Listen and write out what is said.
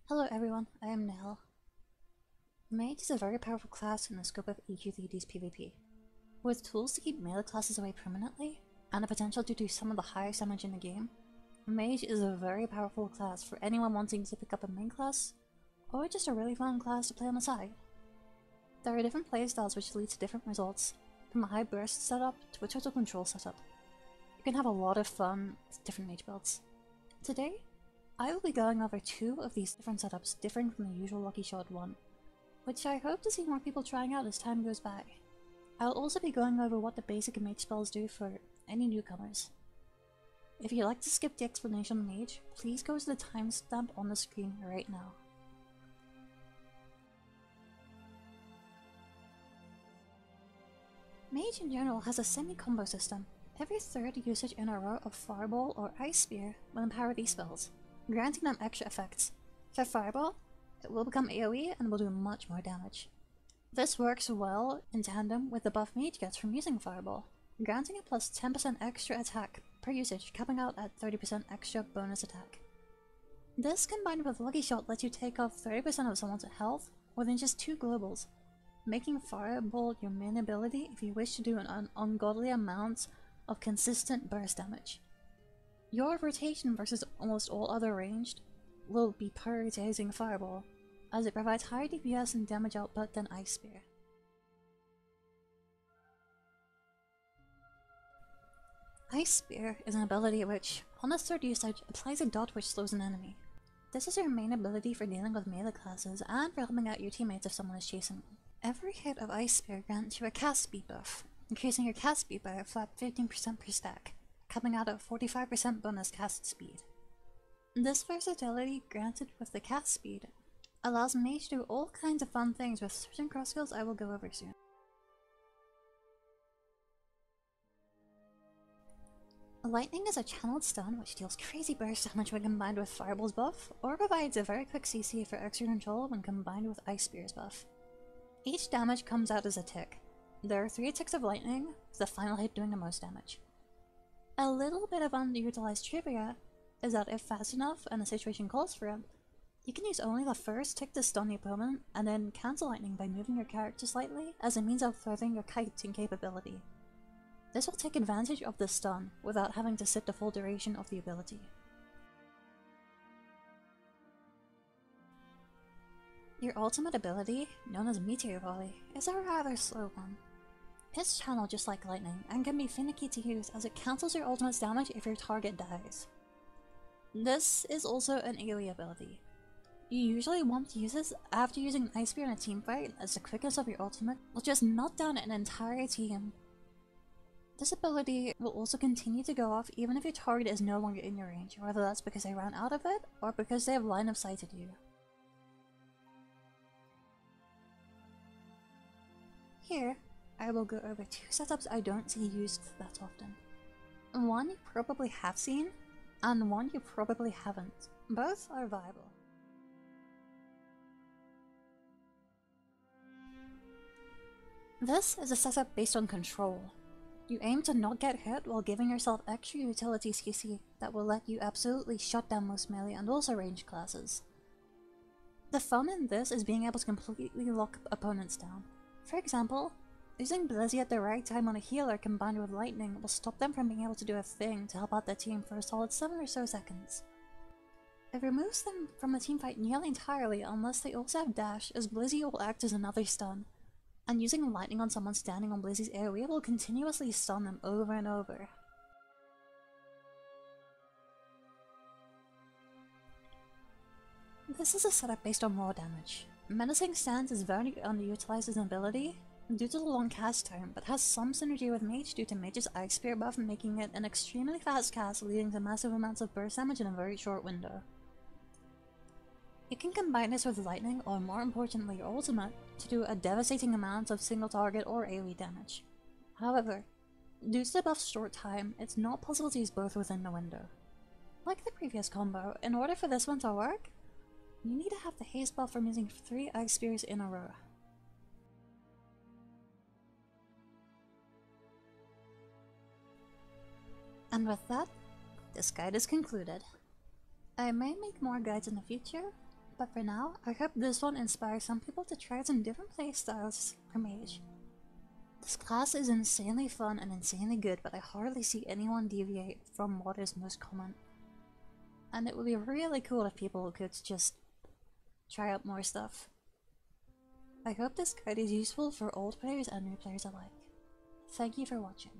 Hello everyone, I am Nell. Mage is a very powerful class in the scope of AQ3D's PvP. With tools to keep melee classes away permanently, and the potential to do some of the highest damage in the game, Mage is a very powerful class for anyone wanting to pick up a main class, or just a really fun class to play on the side. There are different playstyles which lead to different results, from a high burst setup to a total control setup. You can have a lot of fun with different mage builds. Today, I will be going over two of these different setups different from the usual Lucky Shot one, which I hope to see more people trying out as time goes by. I'll also be going over what the basic mage spells do for any newcomers. If you'd like to skip the explanation on Mage, please go to the timestamp on the screen right now. Mage in general has a semi-combo system. Every third usage in a row of Fireball or Ice Spear will empower these spells, granting them extra effects. For Fireball, it will become AoE and will do much more damage. This works well in tandem with the buff Mage gets from using Fireball, granting a plus 10% extra attack per usage, capping out at 30% extra bonus attack. This combined with Lucky Shot lets you take off 30% of someone's health within just 2 globals, making Fireball your main ability if you wish to do an ungodly amount of consistent burst damage. Your rotation versus almost all other ranged will be prioritizing Fireball, as it provides higher DPS and damage output than Ice Spear. Ice Spear is an ability which, on its third usage, applies a dot which slows an enemy. This is your main ability for dealing with melee classes and for helping out your teammates if someone is chasing them. Every hit of Ice Spear grants you a cast speed buff, increasing your cast speed by a flat 15% per stack, coming out at 45% bonus cast speed. This versatility granted with the cast speed allows Mage to do all kinds of fun things with certain cross skills I will go over soon. Lightning is a channeled stun which deals crazy burst damage when combined with Fireball's buff, or provides a very quick CC for extra control when combined with Ice Spear's buff. Each damage comes out as a tick. There are 3 ticks of lightning, with the final hit doing the most damage. A little bit of underutilized trivia is that if fast enough and the situation calls for it, you can use only the first tick to stun the opponent and then cancel lightning by moving your character slightly as a means of furthering your kiting capability. This will take advantage of the stun without having to sit the full duration of the ability. Your ultimate ability, known as Meteor Volley, is a rather slow one. It's channeled just like lightning and can be finicky to use as it cancels your ultimate's damage if your target dies. This is also an AoE ability. You usually want to use this after using an Ice Spear in a teamfight, as the quickness of your ultimate will just knock down an entire team. This ability will also continue to go off even if your target is no longer in your range, whether that's because they ran out of it or because they have line of sighted you. Here, I will go over 2 setups I don't see used that often. One you probably have seen, and one you probably haven't. Both are viable. This is a setup based on control. You aim to not get hit while giving yourself extra utility CC that will let you absolutely shut down most melee and also ranged classes. The fun in this is being able to completely lock opponents down. For example, using Blizzy at the right time on a healer combined with lightning will stop them from being able to do a thing to help out their team for a solid 7 or so seconds. It removes them from the teamfight nearly entirely unless they also have dash, as Blizzy will act as another stun, and using lightning on someone standing on Blizzy's AoE will continuously stun them over and over. This is a setup based on raw damage. Menacing Stance is very underutilized as an ability due to the long cast time, but has some synergy with Mage due to Mage's Ice Spear buff, making it an extremely fast cast leading to massive amounts of burst damage in a very short window. You can combine this with lightning, or more importantly your ultimate, to do a devastating amount of single target or AoE damage. However, due to the buff's short time, it's not possible to use both within the window. Like the previous combo, in order for this one to work, you need to have the haste buff from using 3 Ice Spears in a row. And with that, this guide is concluded. I may make more guides in the future, But for now, I hope this one inspires some people to try some different playstyles for Mage. This class is insanely fun and insanely good, but I hardly see anyone deviate from what is most common. And it would be really cool if people could just try out more stuff. I hope this guide is useful for old players and new players alike. Thank you for watching.